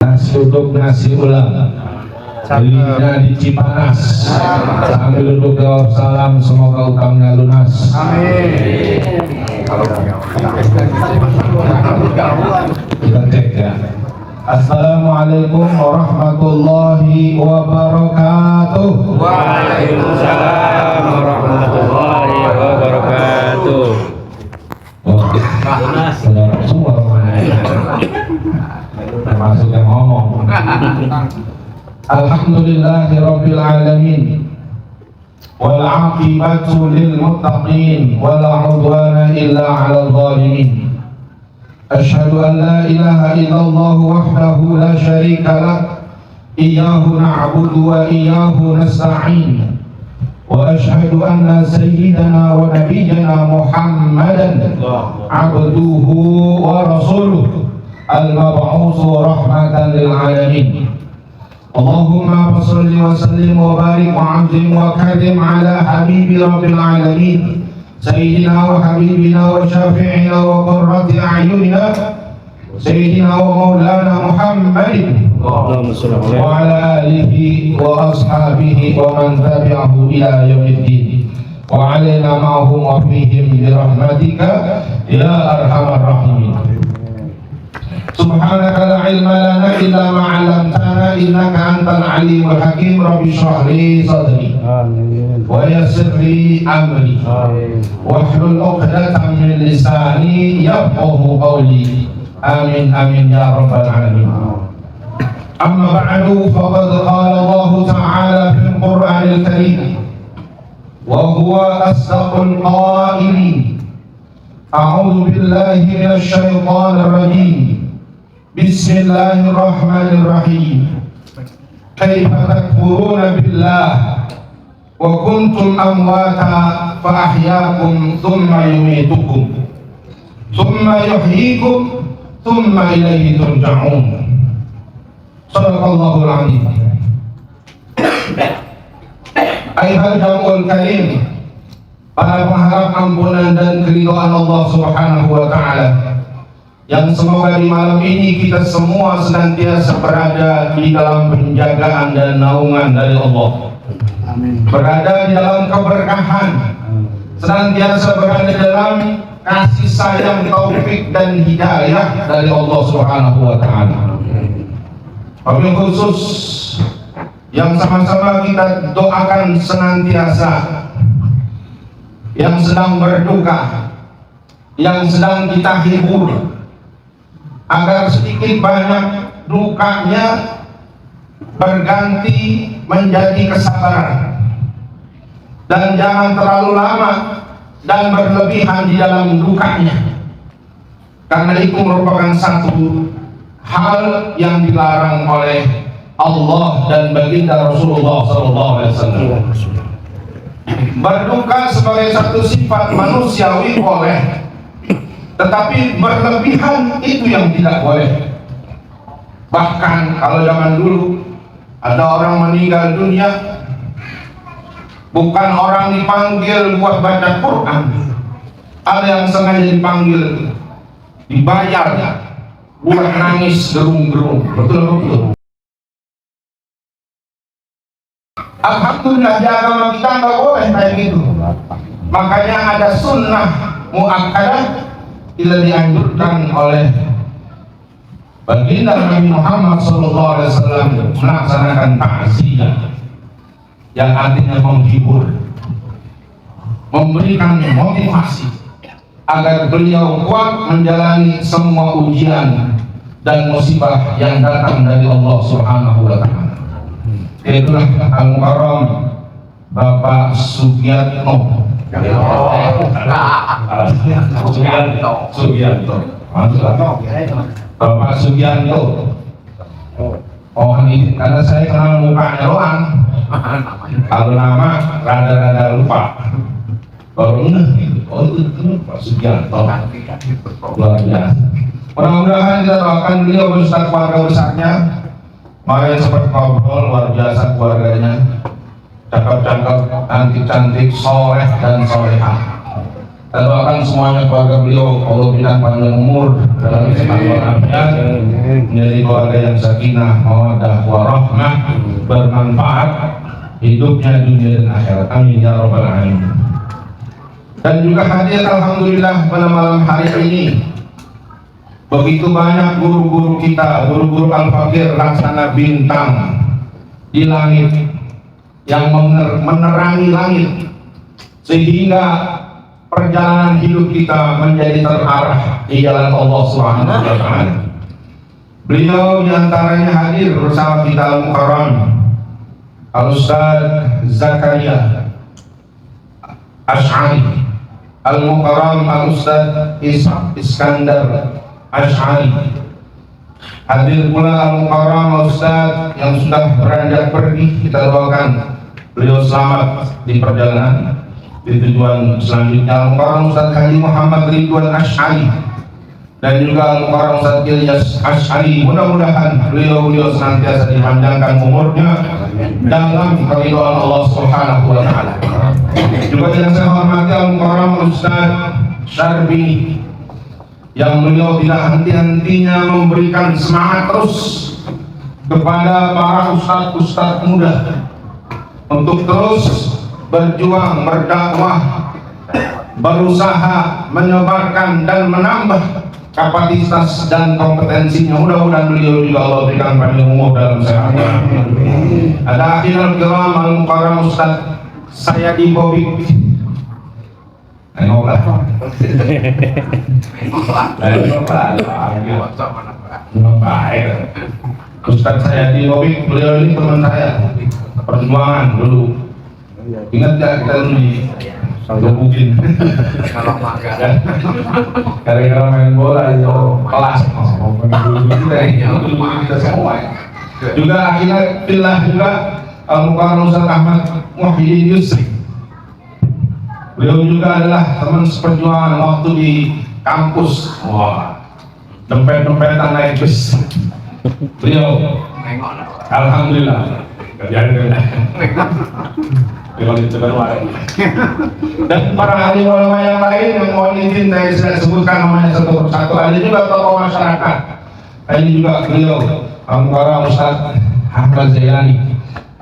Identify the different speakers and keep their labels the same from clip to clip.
Speaker 1: nasi uduk nasi ulam belinya di Cipanas sambil duduk jawab salam, semoga utangnya lunas.
Speaker 2: Amin.
Speaker 1: Kita cek ya. Assalamualaikum warahmatullahi wabarakatuh.
Speaker 2: Waalaikumsalam warahmatullahi wabarakatuh.
Speaker 1: Oke, saudara semua termasuk yang ngomong. Alhamdulillahirabbil alamin. Wal 'aqibatu lil muttaqin wa la 'udwana illa 'alal zalimin. Asyhadu an la ilaha illallah wahdahu la syarika lah. Iyyahu na'budu wa iyyahu nasta'in. Wa asyhadu anna sayyidana wa nabiyyana Muhammadan 'abduhu wa rasuluhu al-mab'uutsu rahmatan lil 'alamin. Allahumma shalli wa sallim wa barik wa 'azzim wa karim ala habibi rabbil 'alamin sayyidina wa habibina wa syafi'ina wa qurrati a'yunina sayyidina wa maulana Muhammadin wa ala alihi wa ashabihi wa man tabi'ahu ila yaumiddin wa alaina ma'hum wa fihim bi rahmatika ya arhamar rahimin. Subhanaka la ilma lana illa ma 'allamtana innaka antal alimul hakim. Rabbi shrah li sadri wa yassir li amri wahlul 'uqdatam min lisani yafqahu qawli. Amin amin ya rabbal alamin. Amma ba'du, faqad qala Allah ta'ala fil Qur'anil Karim wa huwa asdaqul qailin. A'udzu billahi minasy syaithanir rajim. Bismillahirrahmanirrahim. Kaifa takfuruna billah wa kuntum amwata fa ahyaakum thumma yumitukum thumma yuhyikum thumma ilayhi turja'un. Shadaqallahul 'azim. Ayuhal jam'ul karim, para pengharap ampunan dan keridhaan Allah Subhanahu wa ta'ala, yang semoga di malam ini kita semua senantiasa berada di dalam penjagaan dan naungan dari Allah. Amin. Berada di dalam keberkahan, senantiasa berada dalam kasih sayang, taufik dan hidayah dari Allah Subhanahu wa ta'ala. Wabil khusus yang sama-sama kita doakan senantiasa yang sedang berduka, yang sedang kita hibur, agar sedikit banyak dukanya berganti menjadi kesabaran, dan jangan terlalu lama dan berlebihan di dalam dukanya, karena itu merupakan satu hal yang dilarang oleh Allah dan baginda Rasulullah SAW. Berduka sebagai satu sifat manusiawi boleh, tetapi berlebihan itu yang tidak boleh. Bahkan kalau zaman dulu ada orang meninggal dunia, bukan orang dipanggil buat baca Quran, ada yang sengaja dipanggil, dibayar buat nangis gerung-gerung. Betul-betul. Alhamdulillah di agama kita nggak boleh kayak gitu. Makanya ada sunnah muakkadah tidak dianjurkan oleh baginda Nabi Muhammad SAW melaksanakan ta'ziyah, yang artinya menghibur, memberikan motivasi agar beliau kuat menjalani semua ujian dan musibah yang datang dari Allah Subhanahu wa ta'ala. Itulah Al-Mukarram Bapak Sugiarto. Sugiarto. Bapak Sugiarto. Oh ini karena saya kenal mukanya doang. Kalau nama rada-rada lupa. Baru oh itu Pak Sugiarto. Luar biasa. Mudah-mudahan kita doakan beliau beserta keluarga besarnya. Makanya seperti ngobrol luar biasa keluarganya, cakep-cakep, cantik-cantik, soleh dan solehah. Kita doakan semuanya keluarga beliau, Allah berikan panjang umur dalam kesehatan walafiat, menjadi keluarga yang sakinah, mawaddah, warahmah, bermanfaat hidupnya dunia dan akhirat. Amin ya rabbal alamin. Dan juga hadir alhamdulillah pada malam hari ini begitu banyak guru-guru kita, guru-guru Al-Fakir laksana bintang di langit yang menerangi langit sehingga perjalanan hidup kita menjadi terarah di jalan Allah Subhanahu wa taala. Beliau diantaranya hadir bersama kita Al-Mukarram Al-Ustaz Zakaria Ash'ari, Al-Mukarram Al-Ustaz Iskandar Ash'ari. Hadir pula Al-Mukarram Al-Ustaz yang sudah beranjak pergi, kita doakan beliau selamat di perjalanan di tujuan selanjutnya. Al-Mukarram Ustaz Haji Muhammad Ridwan Ash'ari dan juga Al-Mukarram Ustaz Ilyas Ash'ari, mudah-mudahan beliau senantiasa dipanjangkan umurnya dalam keridhaan Allah Subhanahu wa taala. Juga yang saya hormati Al-Mukarram Ustaz Syarbi yang beliau tidak henti-hentinya memberikan semangat terus kepada para ustadz muda untuk terus berjuang, berdakwah, berusaha menyebarkan dan menambah kapasitas dan kompetensinya. Mudah-mudahan beliau juga Allah berikan panjang umur dalam sehat. Ada akhirul kiram Al-Mukarram Ustaz Sayadi Bobik. Ustaz Sayadi Bobik, beliau ini teman saya perjuangan dulu. Ingat gak kita dulu di Gebukin gara-gara main bola itu kelas kita semua. Juga akhirnya pilih juga Al-Mukarram Ustaz Ahmad Muhyiddin Yusri. Beliau juga adalah teman seperjuangan waktu di kampus. Wah, dempet-dempetan naik bus. Beliau alhamdulillah dan para ahli ulama yang lain yang mohon izin saya sudah sebutkan namanya satu persatu. Ada juga tokoh masyarakat. Ini juga beliau Al-Mukarram Ustaz Ahmad Zailani,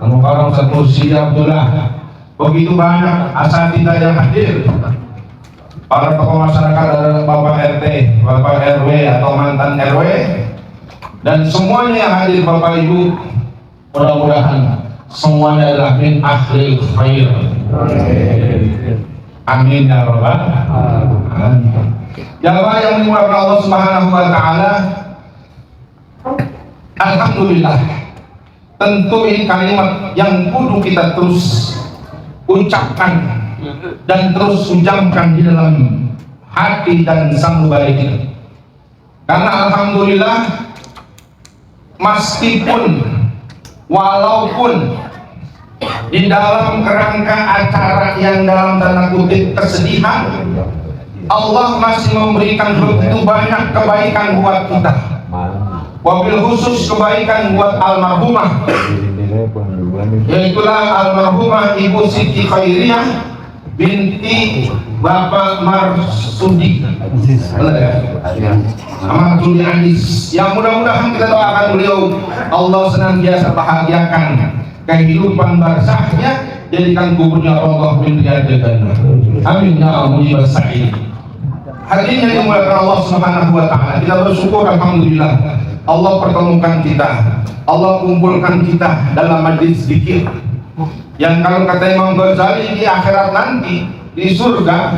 Speaker 1: Al-Mukarram Ustaz Mursyid Abdullah. Begitu banyak asatidzah yang hadir. Para tokoh masyarakat adalah Bapak RT, Bapak RW atau mantan RW, dan semuanya yang hadir Bapak Ibu, mudah-mudahan semuanya adalah min ahlil khair. Amin ya rabbal alamin. Jamaah yang dimuliakan Allah Subhanahu wa taala, alhamdulillah. Tentu ini kalimat yang kudu kita terus ucapkan dan terus ujamkan di dalam hati dan sanubari kita. Karena alhamdulillah, meskipun walaupun di dalam kerangka acara yang dalam tanda kutip kesedihan, Allah masih memberikan begitu banyak kebaikan buat kita. Wabil khusus kebaikan buat almarhumah, yaitulah almarhumah Ibu Siti Khairiyah binti Bapak Marsudi Marsudi Andis, yang mudah-mudahan kita doakan beliau Allah senantiasa bahagiakan kehidupan barzahnya, jadikan kuburnya Allah min riyadil jannah. Amin ya mujibas sa'id. Hadirin yang dimuliakan Allah Subhanahu wa taala, kita bersyukur alhamdulillah Allah pertemukan kita, Allah kumpulkan kita dalam majlis zikir yang kalau kata Imam Ghazali di akhirat nanti di surga,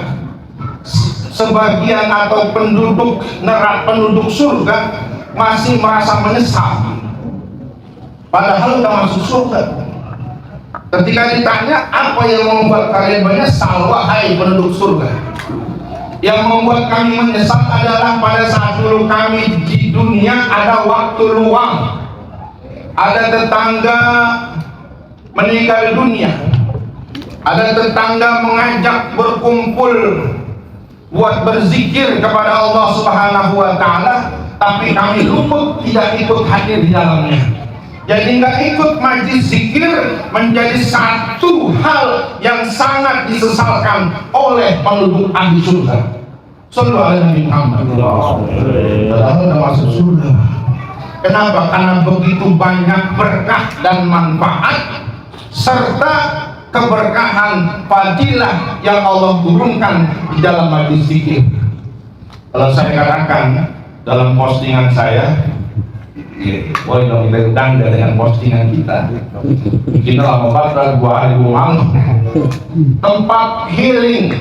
Speaker 1: sebagian atau penduduk surga masih merasa menyesal padahal udah masuk surga. Ketika ditanya apa yang membuat kalian menyesal wahai penduduk surga, yang membuat kami menyesal adalah pada saat dulu kami di dunia ada waktu luang, ada tetangga meninggal dunia, ada tetangga mengajak berkumpul buat berzikir kepada Allah Subhanahu wa taala, tapi kami luput tidak ikut hadir di dalamnya. Jadi nggak ikut majlis zikir menjadi satu hal yang sangat disesalkan oleh penduduk ahli surga. Sallallahu alaihi Muhammad. Padahal udah masuk surga. Kenapa? Karena begitu banyak berkah dan manfaat serta keberkahan fadilah yang Allah turunkan di dalam majlis zikir. Kalau saya katakan dalam postingan saya, boleh dong kita undang dengan postingan kita. Kita lama banget 2 hari malam. Tempat healing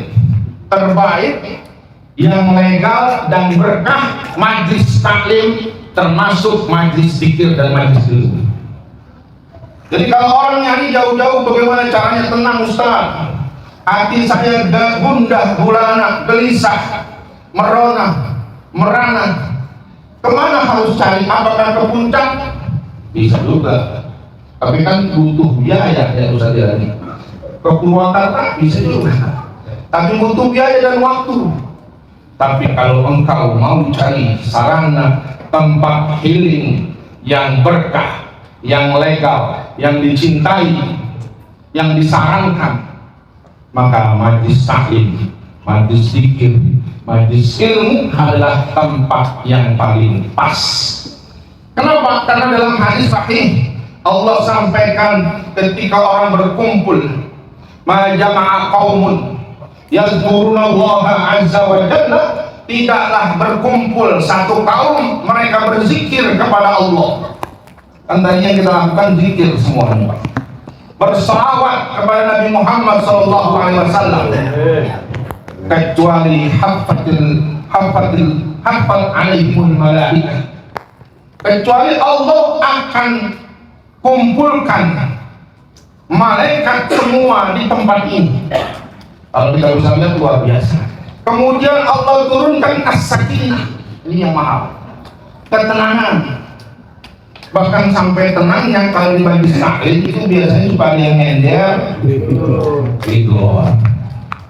Speaker 1: terbaik yang legal dan berkah majlis taklim, termasuk majlis zikir dan majlis ilmu. Jadi kalau orang nyari jauh-jauh bagaimana caranya tenang Ustaz, hati saya gundah gulana, gelisah, merana, kemana harus cari? Apakah ke puncak? Bisa juga, tapi kan butuh biaya ya Ustaz ini. Ke Purwakarta bisa juga, tapi butuh biaya dan waktu. Tapi kalau engkau mau cari sarana tempat healing yang berkah, yang legal, yang dicintai, yang disarankan, maka majlis taklim, majlis zikir, majlis ilmu adalah tempat yang paling pas. Kenapa? Karena dalam hadis sahih Allah sampaikan ketika orang berkumpul, ma jama'a qaumun yazkurunallaha azza wa jalla, tidaklah berkumpul satu kaum mereka berzikir kepada Allah. Kan tadinya kita lakukan zikir semuanya, bersalawat kepada Nabi Muhammad SAW, kecuali hafal alaihimul malaikah, kecuali Allah akan kumpulkan malaikat semua di tempat ini. Kalau kita bisa lihat luar biasa. Kemudian Allah turunkan as-sakinah, ini yang mahal, ketenangan. Bahkan sampai tenangnya kalau di majlis taklim itu biasanya suka ada yang nyender gitu.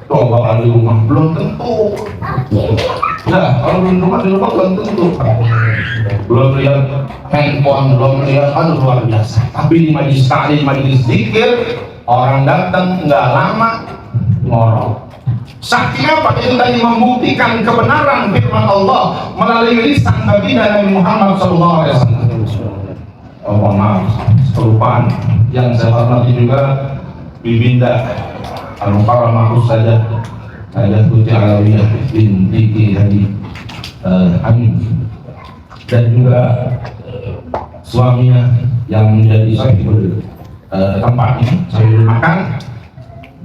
Speaker 1: Coba kalau di rumah belum tentu. Nah, kalau di rumah belum tentu. Belum lihat handphone, belum lihat, aduh luar biasa. Tapi di majlis taklim, majlis zikir, orang datang nggak lama ngorok. Saking apa? Itu tadi membuktikan kebenaran firman Allah melalui lisan baginda Nabi Muhammad SAW. Oh maaf, kelupaan. Yang saya hormati juga Bibinda Al-Mukarramah saja, ada Putri Alawiyah binti Hadi Amin, dan juga suaminya yang menjadi sahibul tempat ini, sahibul makan,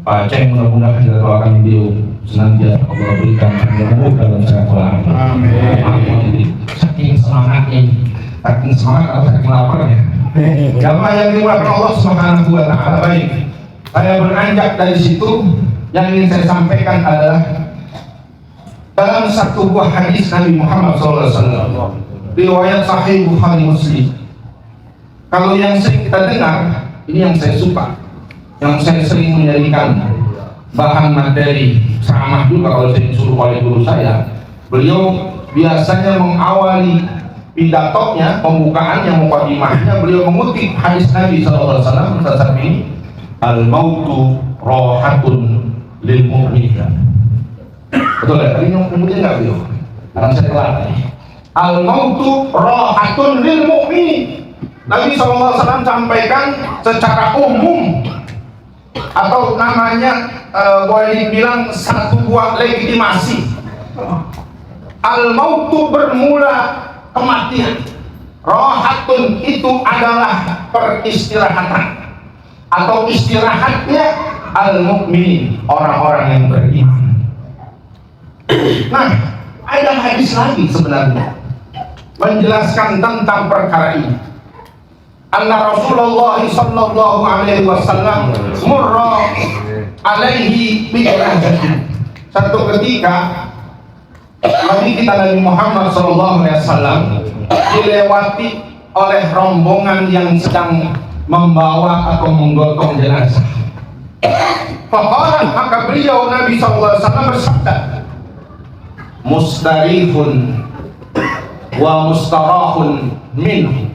Speaker 1: Pak Ceng. Mudah-mudahan kita doakan beliau senantiasa Allah berikan umur dalam sehat walafiat. Amin. Saking semangatnya, saking semangat atau saking laparnya. Jamaah yang dimuliakan Allah Subhanahu wa taala. Baik, saya beranjak dari situ. Yang ingin saya sampaikan adalah dalam satu buah hadis Nabi Muhammad SAW, riwayat Sahih Bukhari Muslim. Kalau yang sering kita dengar, ini yang saya suka, yang saya sering menjadikan bahan materi ceramah juga kalau saya disuruh oleh guru saya. Beliau biasanya mengawali pidatonya, pembukaannya, mukadimahnya, beliau mengutip hadis Nabi SAW tentang ini, al-mautu rohatun lil mu'min. Betul ya? Tadi nyebutnya nggak beliau? Karena saya telat nih. Al-mautu rohatun lil mu'min. Nabi SAW sampaikan secara umum, atau namanya boleh dibilang satu buah legitimasi. Al-mautu bermula kematian, rohatun itu adalah peristirahatan atau istirahatnya al-mu'min, orang-orang yang beriman. Nah, ada hadis lagi sebenarnya menjelaskan tentang perkara ini. Anna Rasulullah sallallahu alaihi wasallam murra alaihi bi'ajatin. Satu ketika Nabi kita Nabi Muhammad sallallahu alaihi wasallam dilewati oleh rombongan yang sedang membawa atau menggotong jenazah. Faqala, maka beliau Nabi sallallahu alaihi wasallam bersabda, mustarifun wa mustarahun minhu.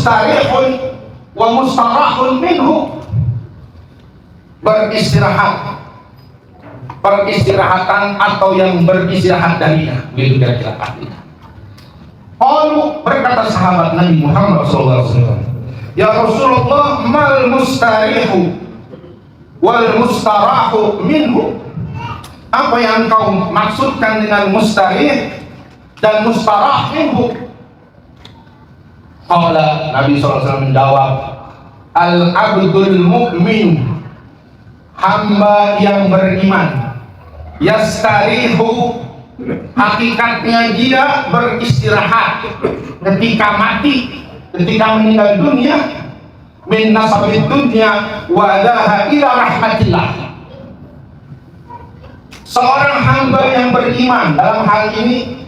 Speaker 1: mustarihun wa mustarahun minhu. Beristirahat, peristirahatan atau yang beristirahat darinya, begitu kira-kira artinya. Lalu berkata sahabat Nabi Muhammad SAW, ya Rasulullah, mal mustarihu wal mustarahu minhu. Apa yang kau maksudkan dengan mustarih dan mustarah minhu? Qala, Nabi SAW menjawab, al-abdul mu'min, hamba yang beriman, yastarihu, hakikatnya dia beristirahat ketika mati, ketika meninggal dunia, min nasabid dunya wa adaha ila rahmatillah. Seorang hamba yang beriman, dalam hal ini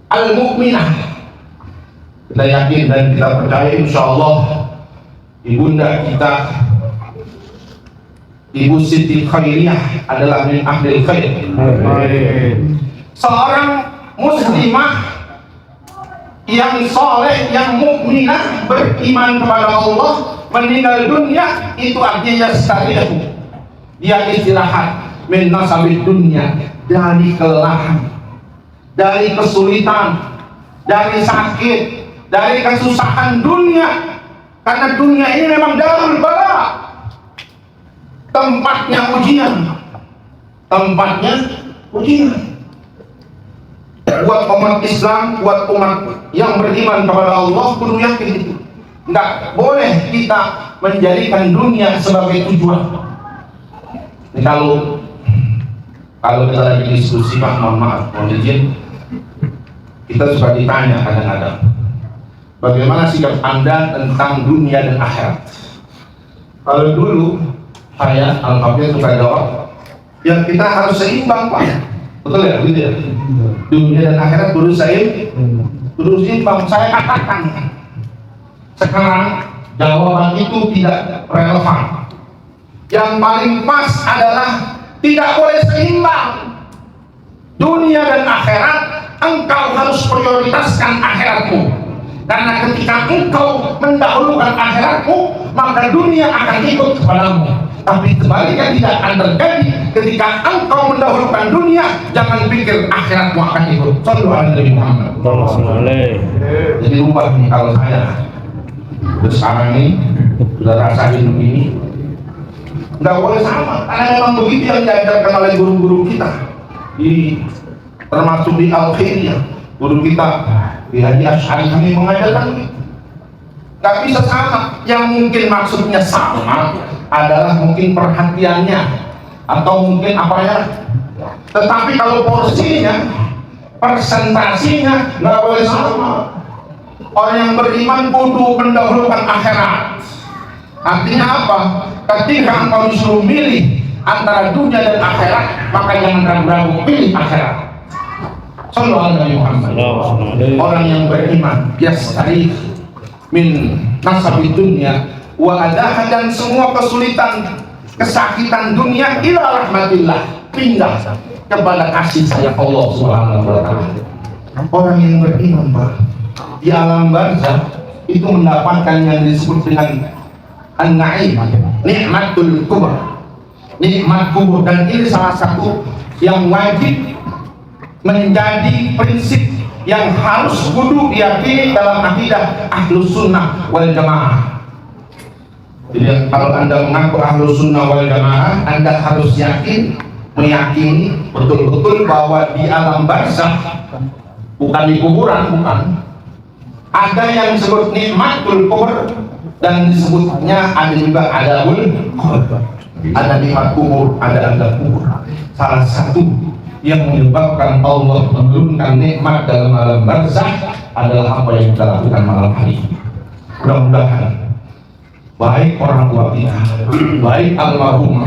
Speaker 1: al-mu'minah, kita yakin dan kita percaya insyaallah ibunda kita Ibu Siti Khairiyah adalah min ahlil khair. Seorang muslimah yang soleh, yang mukminah, beriman kepada Allah, meninggal dunia, itu artinya yastarihu, dia istirahat min nasabid dunia, dari kelelahan, dari kesulitan, dari sakit, dari kesusahan dunia. Karena dunia ini memang darul bala, tempatnya ujian, tempatnya ujian. Buat umat Islam, buat umat yang beriman kepada Allah, kudu yakin itu. Nggak boleh kita menjadikan dunia sebagai tujuan. Ini kalau kita lagi diskusi, Pak, mohon maaf, mohon izin, kita suka ditanya kadang-kadang, bagaimana sikap Anda tentang dunia dan akhirat? Kalau dulu saya alhamdulillah suka jawab, ya kita harus seimbang, Pak. Betul ya, gitu ya. Dunia dan akhirat kudu seimbang. Saya katakan sekarang jawaban itu tidak relevan. Yang paling pas adalah tidak boleh seimbang. Dunia dan akhirat, engkau harus prioritaskan akhiratmu. Karena ketika engkau mendahulukan akhiratmu, maka dunia akan ikut kepadamu. Tapi sebaliknya tidak akan terjadi. Ketika engkau mendahulukan dunia, jangan pikir akhiratmu akan ikut. Sallu ala Nabi Muhammad. Jadi ubah nih kalau saya sekarang ini sudah rasain begini, nggak boleh sama. Karena memang begitu yang diajarkan oleh guru-guru kita, termasuk di Al-Khairiyah. Guru kita di Haji Asy'ari kami mengajarkan nggak bisa sama. Yang mungkin maksudnya sama adalah mungkin perhatiannya atau mungkin apa ya, tetapi kalau porsinya, persentasinya nggak boleh sama. Orang yang beriman kudu mendahulukan akhirat. Artinya apa? Ketika engkau disuruh milih antara dunia dan akhirat, maka jangan ragu-ragu, pilih akhirat. Sallu ala Nabi Muhammad. Orang yang beriman yastari min nasabid dunya wa adaha, dan semua kesulitan, kesakitan dunia ila rahmatillah, pindah kepada kasih sayang Allah Subhanahu wa ta'ala. Orang yang beriman, Pak, di alam barzakh itu mendapatkan yang disebut dengan an-na'im, nikmatul kubra, nikmat kubur. Dan ini salah satu yang wajib menjadi prinsip yang harus kudu diyakini dalam akidah Ahlus Sunnah wal Jamaah. Jadi kalau Anda mengaku Ahlus Sunnah wal Jamaah, Anda harus meyakini betul-betul bahwa di alam barzakh, bukan di kuburan, bukan, ada yang disebut nikmatul kubur, dan disebutnya ada juga adabul kubur. Ada nikmat kubur, ada adab kubur. Salah satu yang menyebabkan Allah menurunkan nikmat dalam alam barzakh adalah apa yang kita lakukan malam hari. Mudah-mudahan baik orang tua kita, baik almarhum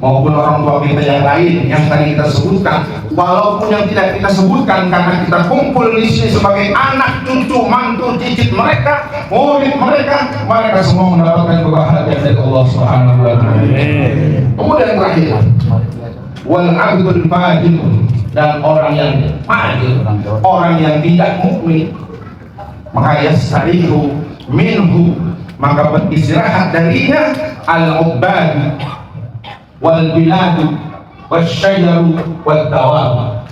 Speaker 1: maupun orang tua kita yang lain yang tadi kita sebutkan, walaupun yang tidak kita sebutkan karena kita kumpul di sini sebagai anak, cucu, mantu, cicit mereka, murid mereka, mereka semua mendapatkan kebahagiaan dari Allah Subhanahu wa ta'ala. Kemudian terakhir, wal abdul fajir, dan orang yang fajir, orang yang tidak mukmin, maka yastarihu minhu, maka beristirahat darinya al-ubbad wal bilad wasyajaru wad dawab,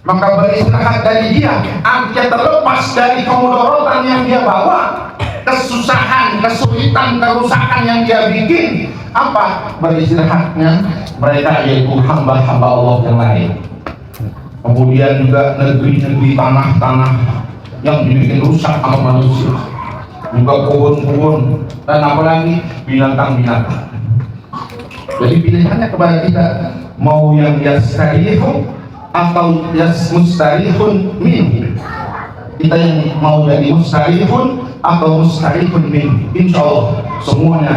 Speaker 1: maka beristirahat dari dia artinya terlepas dari kemudaratan yang dia bawa, kesusahan, kesulitan, kerusakan yang dia bikin. Apa beristirahatnya mereka, yaitu hamba-hamba Allah yang lain. Kemudian juga negeri-negeri, tanah-tanah yang dibikin rusak sama manusia, juga pohon-pohon, dan apalagi binatang-binatang. Jadi pilihannya kepada kita, mau yang yastarihu atau mustarihun min. Kita yang mau jadi mustarihun atau mustarihun min. Insya Allah semuanya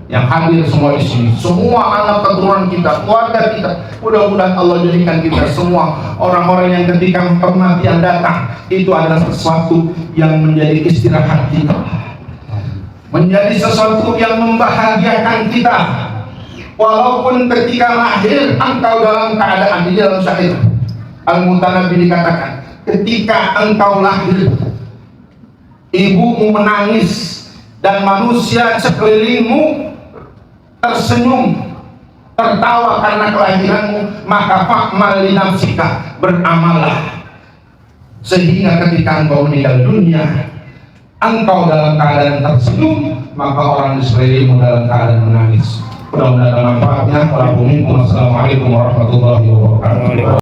Speaker 1: yang hadir semua di sini, semua anak keturunan kita, keluarga kita, mudah-mudahan Allah jadikan kita semua orang-orang yang ketika kematian datang itu adalah sesuatu yang menjadi istirahat kita, menjadi sesuatu yang membahagiakan kita. Walaupun ketika lahir engkau dalam keadaan, di dalam syair Al-Mutanabbi dikatakan, ketika engkau lahir ibumu menangis dan manusia sekelilingmu tersenyum, tertawa karena kelahiranmu, maka fa'mal li nafsika, beramallah sehingga ketika engkau meninggal dunia engkau dalam keadaan tersenyum, maka orang di sekelilingmu dalam keadaan menangis. Mudah-mudahan manfaatnya. Assalamualaikum warahmatullahi wabarakatuh.